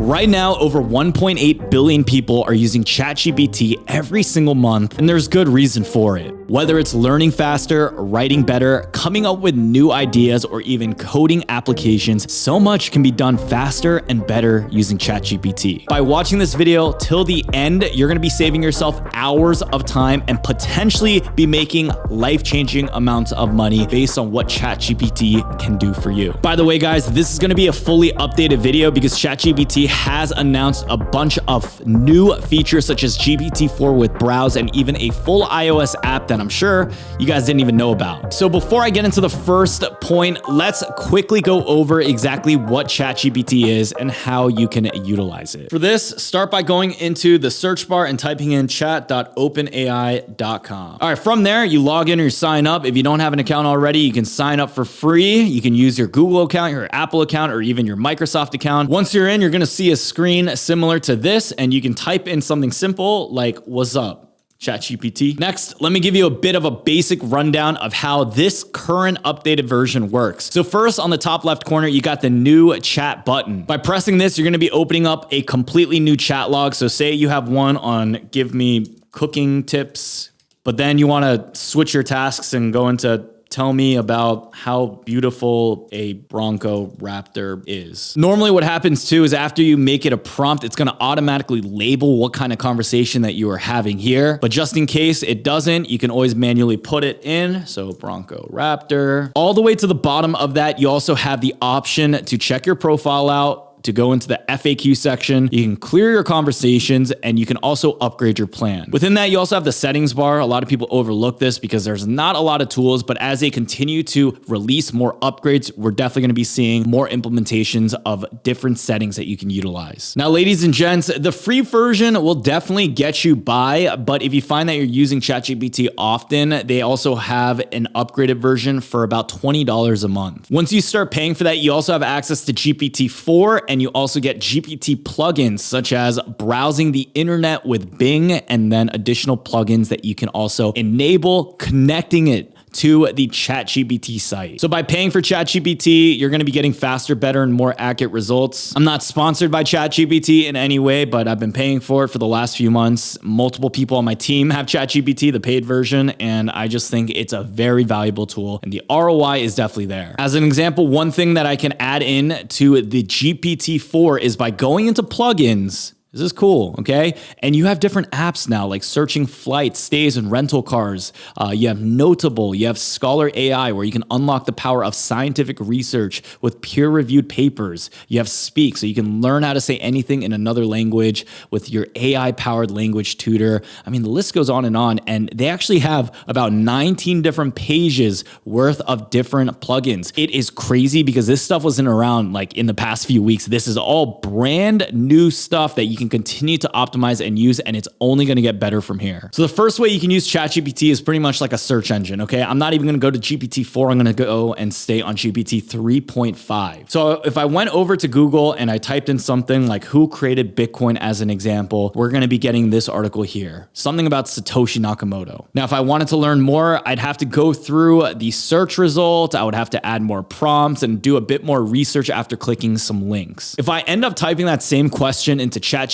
Right now, over 1.8 billion people are using ChatGPT every single month, and there's good reason for it. Whether it's learning faster, writing better, coming up with new ideas, or even coding applications, so much can be done faster and better using ChatGPT. By watching this video till the end, you're gonna be saving yourself hours of time and potentially be making life-changing amounts of money based on what ChatGPT can do for you. By the way, guys, this is gonna be a fully updated video because ChatGPT has announced a bunch of new features such as GPT-4 with Browse and even a full iOS app that I'm sure you guys didn't even know about. So before I get into the first point, let's quickly go over exactly what ChatGPT is and how you can utilize it. For this, start by going into the search bar and typing in chat.openai.com. All right, from there, you log in or you sign up. If you don't have an account already, you can sign up for free. You can use your Google account, your Apple account, or even your Microsoft account. Once you're in, you're gonna see a screen similar to this, and you can type in something simple like, "What's up, ChatGPT?" Next, let me give you a bit of a basic rundown of how this current updated version works. So first, on the top left corner, you got the new chat button. By pressing this, you're gonna be opening up a completely new chat log. So say you have one on give me cooking tips, but then you wanna switch your tasks and go into tell me about how beautiful a Bronco Raptor is. Normally what happens too is after you make it a prompt, it's gonna automatically label what kind of conversation that you are having here. But just in case it doesn't, you can always manually put it in. So Bronco Raptor. All the way to the bottom of that, you also have the option to check your profile out, to go into the FAQ section. You can clear your conversations and you can also upgrade your plan. Within that, you also have the settings bar. A lot of people overlook this because there's not a lot of tools, but as they continue to release more upgrades, we're definitely gonna be seeing more implementations of different settings that you can utilize. Now, ladies and gents, the free version will definitely get you by, but if you find that you're using ChatGPT often, they also have an upgraded version for about $20 a month. Once you start paying for that, you also have access to GPT-4, and you also get GPT plugins such as browsing the internet with Bing, and then additional plugins that you can also enable connecting it to the ChatGPT site. So by paying for ChatGPT, you're gonna be getting faster, better, and more accurate results. I'm not sponsored by ChatGPT in any way, but I've been paying for it for the last few months. Multiple people on my team have ChatGPT, the paid version, and I just think it's a very valuable tool, and the ROI is definitely there. As an example, one thing that I can add in to the GPT-4 is by going into plugins. This is cool, okay? And you have different apps now, like searching flights, stays, and rental cars. You have Notable, you have Scholar AI, where you can unlock the power of scientific research with peer-reviewed papers. You have Speak, so you can learn how to say anything in another language with your AI-powered language tutor. I mean, the list goes on, and they actually have about 19 different pages worth of different plugins. It is crazy because this stuff wasn't around like in the past few weeks. This is all brand new stuff that you can continue to optimize and use, and it's only gonna get better from here. So the first way you can use ChatGPT is pretty much like a search engine, okay? I'm not even gonna go to GPT-4, I'm gonna go and stay on GPT 3.5. So if I went over to Google and I typed in something like who created Bitcoin as an example, we're gonna be getting this article here, something about Satoshi Nakamoto. Now, if I wanted to learn more, I'd have to go through the search result, I would have to add more prompts and do a bit more research after clicking some links. If I end up typing that same question into ChatGPT,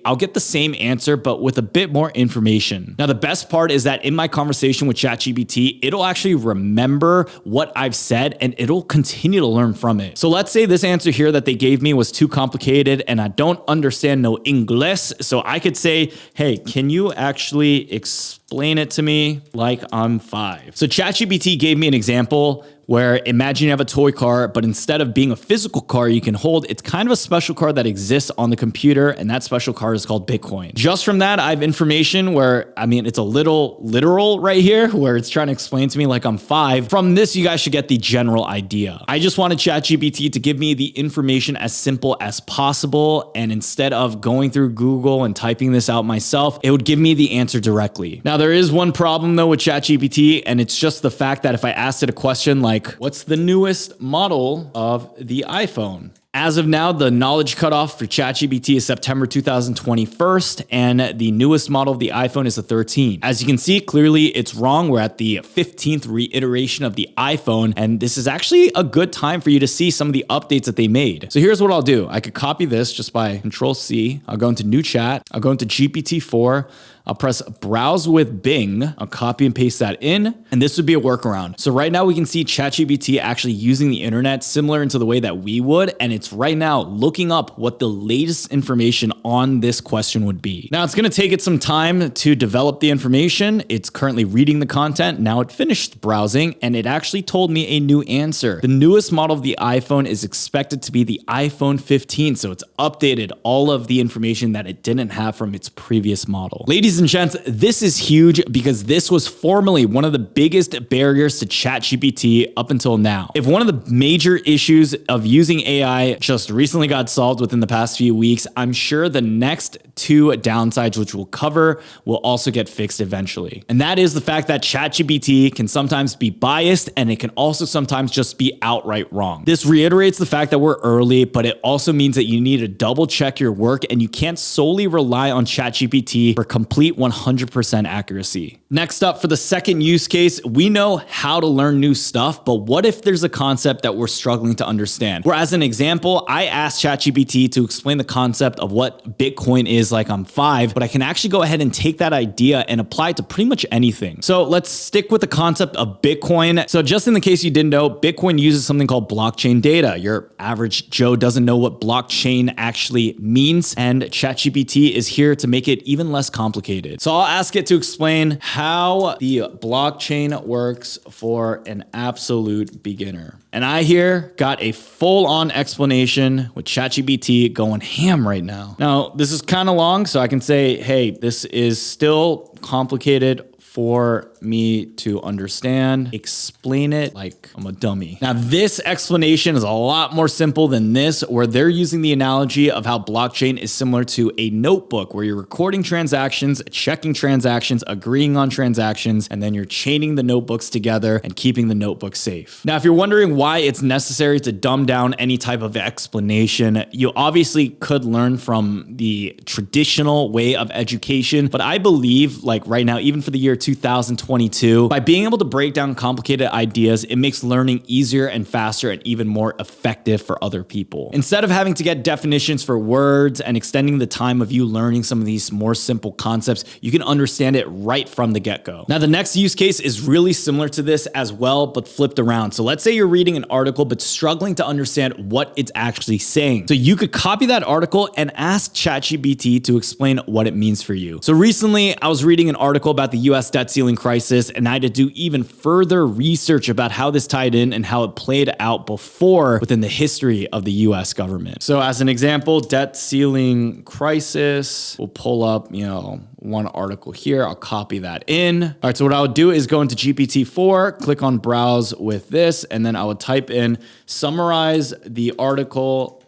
I'll get the same answer, but with a bit more information. Now, the best part is that in my conversation with ChatGPT, it'll actually remember what I've said and it'll continue to learn from it. So let's say this answer here that they gave me was too complicated and I don't understand no English. So I could say, hey, can you actually explain it to me like I'm 5? So ChatGPT gave me an example where imagine you have a toy car, but instead of being a physical car you can hold, it's kind of a special car that exists on the computer, and that special car is called Bitcoin. Just from that, I have information where, I mean, it's a little literal right here, where it's trying to explain to me like I'm 5. From this, you guys should get the general idea. I just wanted ChatGPT to give me the information as simple as possible, and instead of going through Google and typing this out myself, it would give me the answer directly. Now, there is one problem though with ChatGPT, and it's just the fact that if I asked it a question like, what's the newest model of the iPhone? As of now, the knowledge cutoff for ChatGPT is September 2021, and the newest model of the iPhone is the 13. As you can see, clearly it's wrong. We're at the 15th reiteration of the iPhone, and this is actually a good time for you to see some of the updates that they made. So here's what I'll do. I could copy this just by Control-C. I'll go into New Chat. I'll go into GPT-4. I'll press Browse with Bing. I'll copy and paste that in, and this would be a workaround. So right now we can see ChatGPT actually using the internet similar into the way that we would, and it's right now looking up what the latest information on this question would be. Now it's gonna take it some time to develop the information. It's currently reading the content. Now it finished browsing, and it actually told me a new answer. The newest model of the iPhone is expected to be the iPhone 15, so it's updated all of the information that it didn't have from its previous model. Ladies and gents, this is huge because this was formerly one of the biggest barriers to ChatGPT up until now. If one of the major issues of using AI just recently got solved within the past few weeks, I'm sure the next two downsides, which we'll cover, will also get fixed eventually. And that is the fact that ChatGPT can sometimes be biased, and it can also sometimes just be outright wrong. This reiterates the fact that we're early, but it also means that you need to double check your work, and you can't solely rely on ChatGPT for complete 100% accuracy. Next up, for the second use case, we know how to learn new stuff, but what if there's a concept that we're struggling to understand? Where as an example, I asked ChatGPT to explain the concept of what Bitcoin is like I'm 5, but I can actually go ahead and take that idea and apply it to pretty much anything. So let's stick with the concept of Bitcoin. So just in the case you didn't know, Bitcoin uses something called blockchain data. Your average Joe doesn't know what blockchain actually means, and ChatGPT is here to make it even less complicated. So I'll ask it to explain how the blockchain works for an absolute beginner. And I here got a full-on explanation with ChatGPT going ham right now. Now, this is kind of long, so I can say, hey, this is still complicated for me to understand. Explain it like I'm a dummy. Now, this explanation is a lot more simple than this, where they're using the analogy of how blockchain is similar to a notebook where you're recording transactions, checking transactions, agreeing on transactions, and then you're chaining the notebooks together and keeping the notebook safe. Now, if you're wondering why it's necessary to dumb down any type of explanation, you obviously could learn from the traditional way of education, but I believe like right now, even for the year 2022, by being able to break down complicated ideas, it makes learning easier and faster and even more effective for other people. Instead of having to get definitions for words and extending the time of you learning some of these more simple concepts, you can understand it right from the get-go. Now, the next use case is really similar to this as well, but flipped around. So let's say you're reading an article, but struggling to understand what it's actually saying. So you could copy that article and ask ChatGPT to explain what it means for you. So recently, I was reading an article about the US debt ceiling crisis, and I had to do even further research about how this tied in and how it played out before within the history of the US government. So as an example, debt ceiling crisis, we'll pull up, one article here. I'll copy that in. All right, so what I would do is go into GPT-4, click on browse with this, and then I would type in summarize the article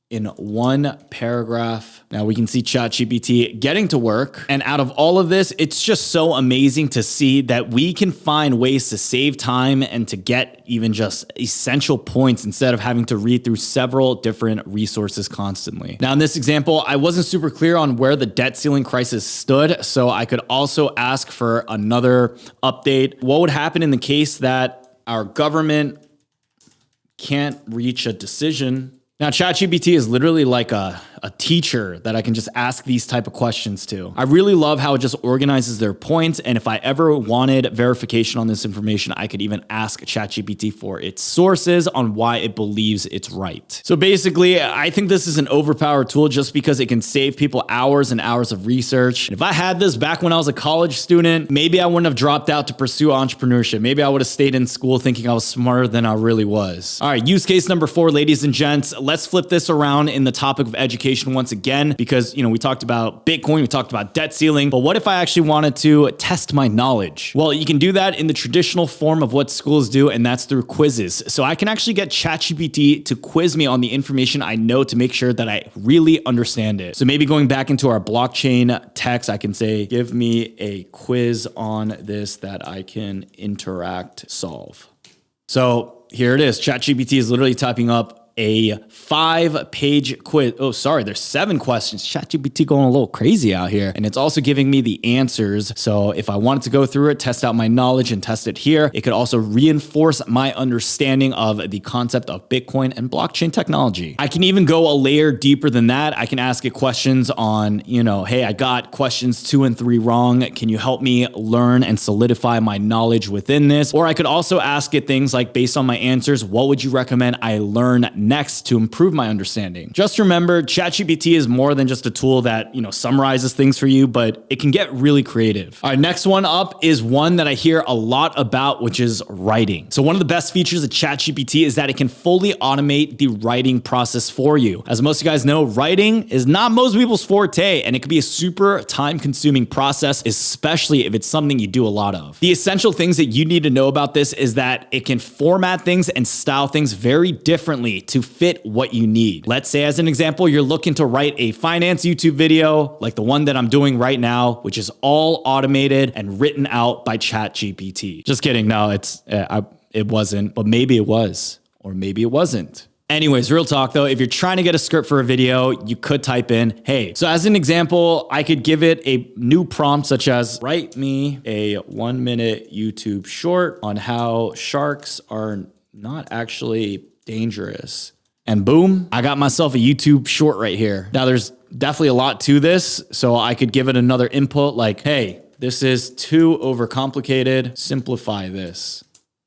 in one paragraph. Now we can see ChatGPT getting to work. And out of all of this, it's just so amazing to see that we can find ways to save time and to get even just essential points instead of having to read through several different resources constantly. Now in this example, I wasn't super clear on where the debt ceiling crisis stood, so I could also ask for another update. What would happen in the case that our government can't reach a decision? Now, ChatGPT is literally like a teacher that I can just ask these type of questions to. I really love how it just organizes their points. And if I ever wanted verification on this information, I could even ask ChatGPT for its sources on why it believes it's right. So basically, I think this is an overpowered tool just because it can save people hours and hours of research. And if I had this back when I was a college student, maybe I wouldn't have dropped out to pursue entrepreneurship. Maybe I would have stayed in school thinking I was smarter than I really was. All right, use case number 4, ladies and gents. Let's flip this around in the topic of education once again, because, we talked about Bitcoin, we talked about debt ceiling, but what if I actually wanted to test my knowledge? Well, you can do that in the traditional form of what schools do, and that's through quizzes. So I can actually get ChatGPT to quiz me on the information I know to make sure that I really understand it. So maybe going back into our blockchain text, I can say, give me a quiz on this that I can interact, solve. So here it is. ChatGPT is literally typing up a 5-page quiz. Oh, sorry, there's 7 questions. ChatGPT going a little crazy out here. And it's also giving me the answers. So if I wanted to go through it, test out my knowledge and test it here, it could also reinforce my understanding of the concept of Bitcoin and blockchain technology. I can even go a layer deeper than that. I can ask it questions on, hey, I got questions 2 and 3 wrong. Can you help me learn and solidify my knowledge within this? Or I could also ask it things like, based on my answers, what would you recommend I learn next to improve my understanding? Just remember, ChatGPT is more than just a tool that, summarizes things for you, but it can get really creative. All right, next one up is one that I hear a lot about, which is writing. So one of the best features of ChatGPT is that it can fully automate the writing process for you. As most of you guys know, writing is not most people's forte, and it can be a super time-consuming process, especially if it's something you do a lot of. The essential things that you need to know about this is that it can format things and style things very differently to fit what you need. Let's say, as an example, you're looking to write a finance YouTube video like the one that I'm doing right now, which is all automated and written out by ChatGPT. Just kidding. No, it wasn't, but maybe it was, or maybe it wasn't. Anyways, real talk though, if you're trying to get a script for a video, you could type in, hey. So as an example, I could give it a new prompt such as, write me a 1-minute YouTube short on how sharks are not actually dangerous. And boom, I got myself a YouTube short right here. Now there's definitely a lot to this, so I could give it another input like, hey, this is too overcomplicated, simplify this.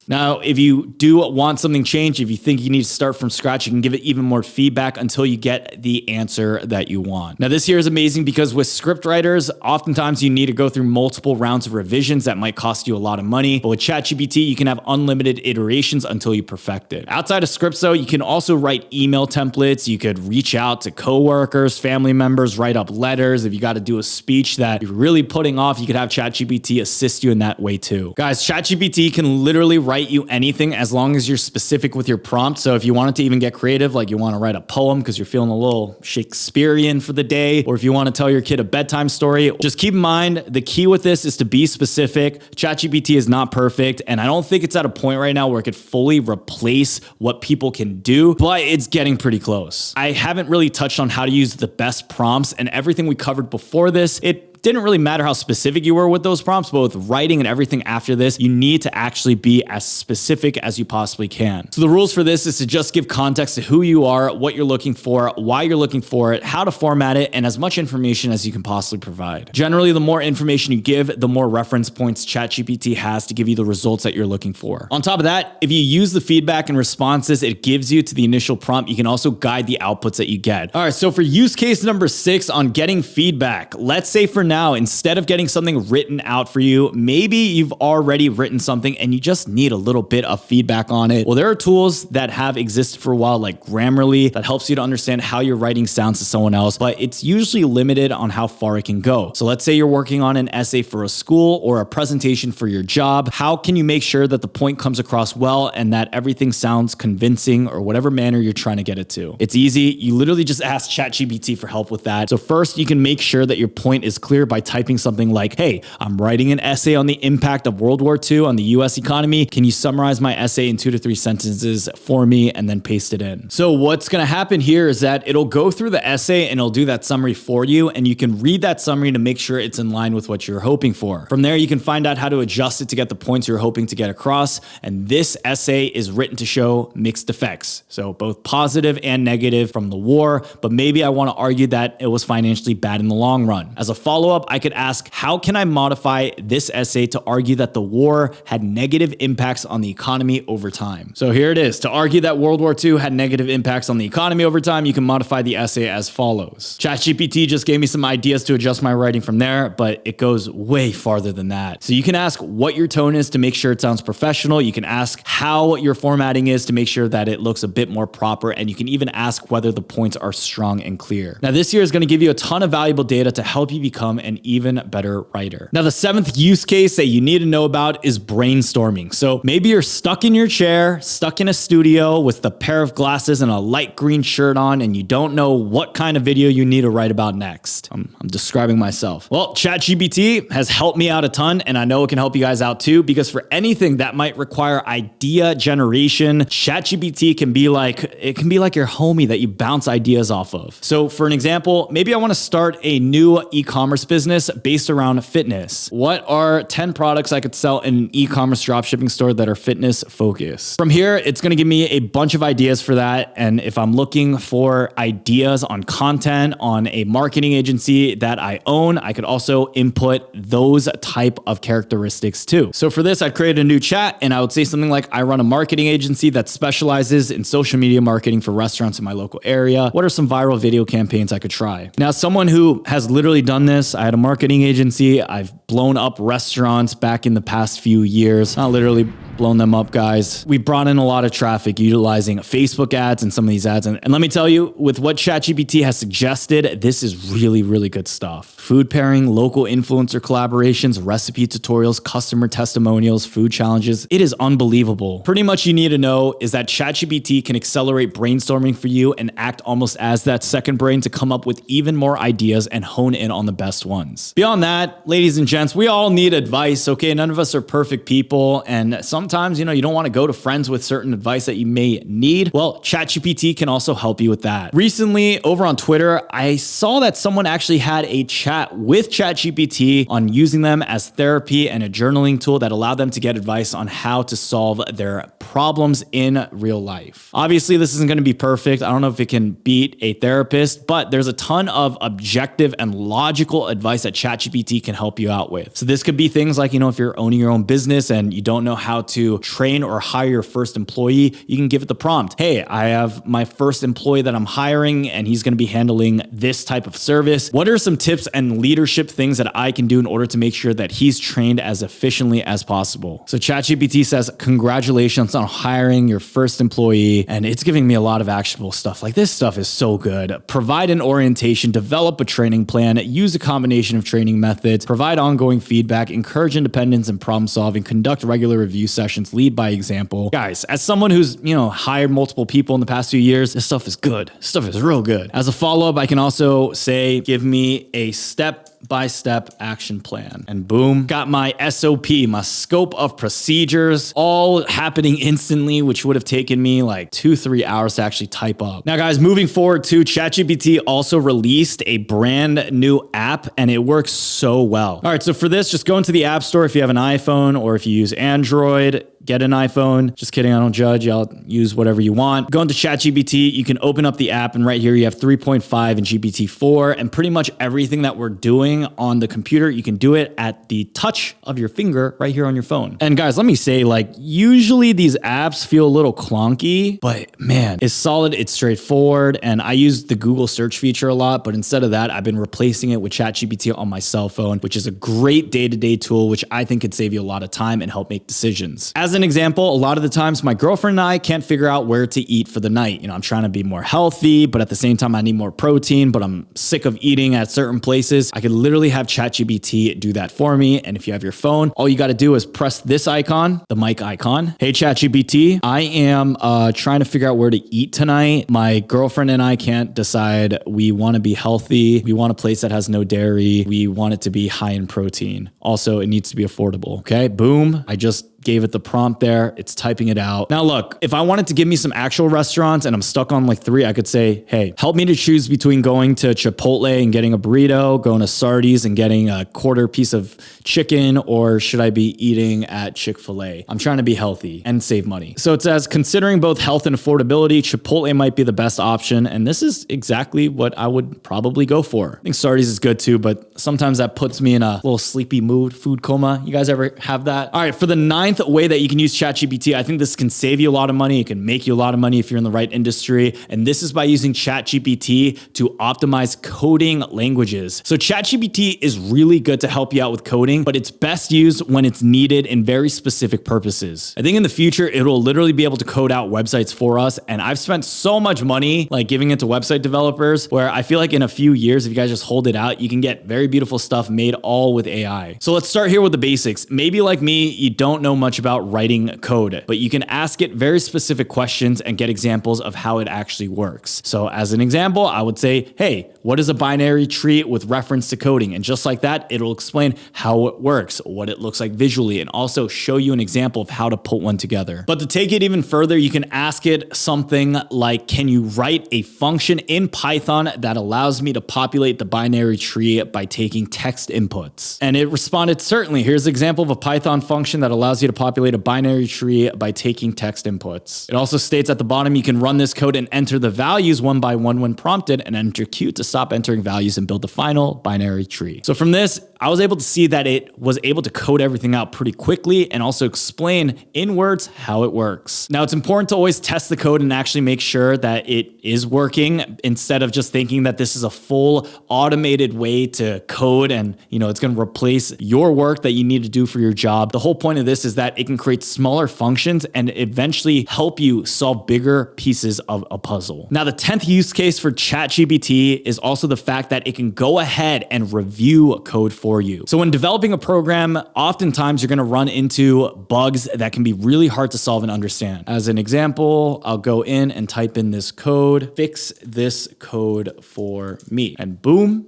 Now, if you do want something changed, if you think you need to start from scratch, you can give it even more feedback until you get the answer that you want. Now, this here is amazing because with script writers, oftentimes you need to go through multiple rounds of revisions that might cost you a lot of money. But with ChatGPT, you can have unlimited iterations until you perfect it. Outside of scripts, though, you can also write email templates. You could reach out to coworkers, family members, write up letters. If you got to do a speech that you're really putting off, you could have ChatGPT assist you in that way too. Guys, ChatGPT can literally write you anything as long as you're specific with your prompt. So if you wanted to even get creative, like you want to write a poem because you're feeling a little Shakespearean for the day, or if you want to tell your kid a bedtime story, just keep in mind the key with this is to be specific. ChatGPT is not perfect, and I don't think it's at a point right now where it could fully replace what people can do, but it's getting pretty close. I haven't really touched on how to use the best prompts, and everything we covered before this, it didn't really matter how specific you were with those prompts, but with writing and everything after this, you need to actually be as specific as you possibly can. So the rules for this is to just give context to who you are, what you're looking for, why you're looking for it, how to format it, and as much information as you can possibly provide. Generally, the more information you give, the more reference points ChatGPT has to give you the results that you're looking for. On top of that, if you use the feedback and responses it gives you to the initial prompt, you can also guide the outputs that you get. All right, so for use case number 6 on getting feedback, let's say for now, instead of getting something written out for you, maybe you've already written something and you just need a little bit of feedback on it. Well, there are tools that have existed for a while, like Grammarly, that helps you to understand how your writing sounds to someone else, but it's usually limited on how far it can go. So let's say you're working on an essay for a school or a presentation for your job. How can you make sure that the point comes across well and that everything sounds convincing or whatever manner you're trying to get it to? It's easy. You literally just ask ChatGPT for help with that. So first, you can make sure that your point is clear by typing something like, hey, I'm writing an essay on the impact of World War II on the US economy. Can you summarize my essay in 2 to 3 sentences for me, and then paste it in? So what's going to happen here is that it'll go through the essay and it'll do that summary for you, and you can read that summary to make sure it's in line with what you're hoping for. From there, you can find out how to adjust it to get the points you're hoping to get across. And this essay is written to show mixed effects. So both positive and negative from the war, but maybe I want to argue that it was financially bad in the long run. As a follow-up, I could ask, how can I modify this essay to argue that the war had negative impacts on the economy over time? So here it is. To argue that World War II had negative impacts on the economy over time, you can modify the essay as follows. ChatGPT just gave me some ideas to adjust my writing from there, but it goes way farther than that. So you can ask what your tone is to make sure it sounds professional. You can ask how your formatting is to make sure that it looks a bit more proper, and you can even ask whether the points are strong and clear. Now, this here is going to give you a ton of valuable data to help you become an even better writer. Now, the 7th use case that you need to know about is brainstorming. So maybe you're stuck in your chair, stuck in a studio with a pair of glasses and a light green shirt on, and you don't know what kind of video you need to write about next. I'm describing myself. Well, ChatGPT has helped me out a ton, and I know it can help you guys out too, because for anything that might require idea generation, ChatGPT can be like your homie that you bounce ideas off of. So for an example, maybe I want to start a new e-commerce business based around fitness. What are 10 products I could sell in an e-commerce dropshipping store that are fitness focused? From here, it's going to give me a bunch of ideas for that. And if I'm looking for ideas on content on a marketing agency that I own, I could also input those type of characteristics too. So for this, I'd create a new chat and I would say something like, I run a marketing agency that specializes in social media marketing for restaurants in my local area. What are some viral video campaigns I could try? Now, someone who has literally done this, I had a marketing agency. I've blown up restaurants back in the past few years. Not literally blown them up, guys. We brought in a lot of traffic utilizing Facebook ads and some of these ads. And let me tell you, with what ChatGPT has suggested, this is really, really good stuff. Food pairing, local influencer collaborations, recipe tutorials, customer testimonials, food challenges. It is unbelievable. Pretty much you need to know is that ChatGPT can accelerate brainstorming for you and act almost as that second brain to come up with even more ideas and hone in on the best ones. Beyond that, ladies and gents, we all need advice, okay? None of us are perfect people, and sometimes, you don't want to go to friends with certain advice that you may need. Well, ChatGPT can also help you with that. Recently, over on Twitter, I saw that someone actually had a chat with ChatGPT on using them as therapy and a journaling tool that allowed them to get advice on how to solve their problems in real life. Obviously, this isn't going to be perfect. I don't know if it can beat a therapist, but there's a ton of objective and logical advice that ChatGPT can help you out with. So this could be things like, if you're owning your own business and you don't know how to train or hire your first employee, you can give it the prompt. Hey, I have my first employee that I'm hiring and he's going to be handling this type of service. What are some tips and leadership things that I can do in order to make sure that he's trained as efficiently as possible? So ChatGPT says, congratulations on hiring your first employee. And it's giving me a lot of actionable stuff. Like, this stuff is so good. Provide an orientation, develop a training plan, use a combination of training methods, provide ongoing feedback, encourage independence and problem solving, conduct regular review sessions, lead by example. Guys, as someone who's, hired multiple people in the past few years, this stuff is good. This stuff is real good. As a follow-up, I can also say, give me a step-by-step action plan. And boom, got my SOP, my scope of procedures, all happening instantly, which would have taken me like 2-3 hours to actually type up. Now, guys, moving forward too, ChatGPT also released a brand new app and it works so well. All right, so for this, just go into the App Store if you have an iPhone or if you use Android. Get an iPhone. Just kidding, I don't judge. Y'all use whatever you want. Go into ChatGPT, you can open up the app and right here you have 3.5 and GPT-4 and pretty much everything that we're doing on the computer, you can do it at the touch of your finger right here on your phone. And guys, let me say, usually these apps feel a little clunky, but man, it's solid, it's straightforward. And I use the Google search feature a lot, but instead of that, I've been replacing it with ChatGPT on my cell phone, which is a great day-to-day tool, which I think could save you a lot of time and help make decisions. As an example, a lot of the times my girlfriend and I can't figure out where to eat for the night. I'm trying to be more healthy, but at the same time, I need more protein, but I'm sick of eating at certain places. I could literally have ChatGPT do that for me. And if you have your phone, all you got to do is press this icon, the mic icon. Hey, ChatGPT, I am trying to figure out where to eat tonight. My girlfriend and I can't decide. We want to be healthy. We want a place that has no dairy. We want it to be high in protein. Also, it needs to be affordable. Okay, boom. I just gave it the prompt there. It's typing it out. Now look, if I wanted to give me some actual restaurants and I'm stuck on 3, I could say, hey, help me to choose between going to Chipotle and getting a burrito, going to Summaries and getting a quarter piece of chicken, or should I be eating at Chick-fil-A? I'm trying to be healthy and save money. So it says, considering both health and affordability, Chipotle might be the best option. And this is exactly what I would probably go for. I think Summaries is good too, but sometimes that puts me in a little sleepy mood, food coma. You guys ever have that? All right, for the 9 ninth way that you can use ChatGPT, I think this can save you a lot of money. It can make you a lot of money if you're in the right industry. And this is by using ChatGPT to optimize coding languages. So ChatGPT is really good to help you out with coding, but it's best used when it's needed in very specific purposes. I think in the future, it will literally be able to code out websites for us. And I've spent so much money like giving it to website developers where I feel like in a few years, if you guys just hold it out, you can get very beautiful stuff made all with AI. So let's start here with the basics. Maybe like me, you don't know much about writing code, but you can ask it very specific questions and get examples of how it actually works. So as an example, I would say, hey, what is a binary tree with reference to coding? And just like that, it'll explain how it works, what it looks like visually, and also show you an example of how to put one together. But to take it even further, you can ask it something like, can you write a function in Python that allows me to populate the binary tree by taking text inputs? And it responded, certainly. Here's an example of a Python function that allows you to populate a binary tree by taking text inputs. It also states at the bottom, you can run this code and enter the values one by one when prompted, and enter Q to stop entering values and build the final binary tree. So from this, I was able to see that it was able to code everything out pretty quickly and also explain in words how it works. Now, it's important to always test the code and actually make sure that it is working instead of just thinking that this is a full automated way to code and, it's going to replace your work that you need to do for your job. The whole point of this is that it can create smaller functions and eventually help you solve bigger pieces of a puzzle. Now, the 10th use case for ChatGPT is also the fact that it can go ahead and review code for you. So when developing a program, oftentimes you're going to run into bugs that can be really hard to solve and understand. As an example, I'll go in and type in this code, fix this code for me, and boom,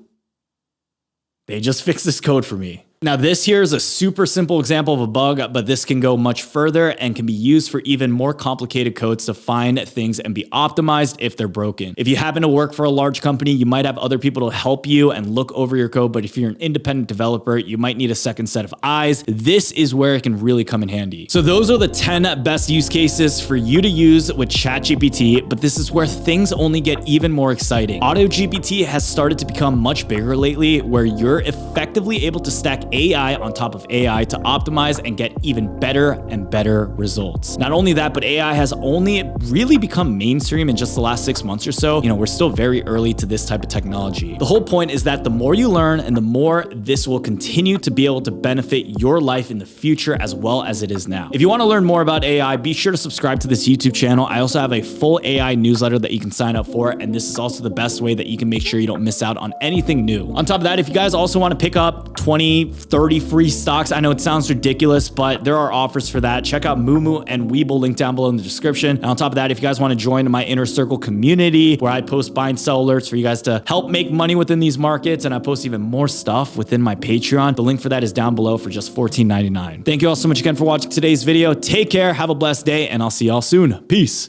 they just fixed this code for me. Now, this here is a super simple example of a bug, but this can go much further and can be used for even more complicated codes to find things and be optimized if they're broken. If you happen to work for a large company, you might have other people to help you and look over your code, but if you're an independent developer, you might need a second set of eyes. This is where it can really come in handy. So those are the 10 best use cases for you to use with ChatGPT, but this is where things only get even more exciting. AutoGPT has started to become much bigger lately, where you're effectively able to stack AI on top of AI to optimize and get even better and better results. Not only that, but AI has only really become mainstream in just the last 6 months or so. We're still very early to this type of technology. The whole point is that the more you learn and the more this will continue to be able to benefit your life in the future as well as it is now. If you want to learn more about AI, be sure to subscribe to this YouTube channel. I also have a full AI newsletter that you can sign up for, and this is also the best way that you can make sure you don't miss out on anything new. On top of that, if you guys also want to pick up 20, 30 free stocks. I know it sounds ridiculous, but there are offers for that. Check out Moomoo and Webull, link down below in the description. And on top of that, if you guys want to join my inner circle community where I post buy and sell alerts for you guys to help make money within these markets, and I post even more stuff within my Patreon, the link for that is down below for just $14.99. Thank you all so much again for watching today's video. Take care, have a blessed day, and I'll see y'all soon. Peace.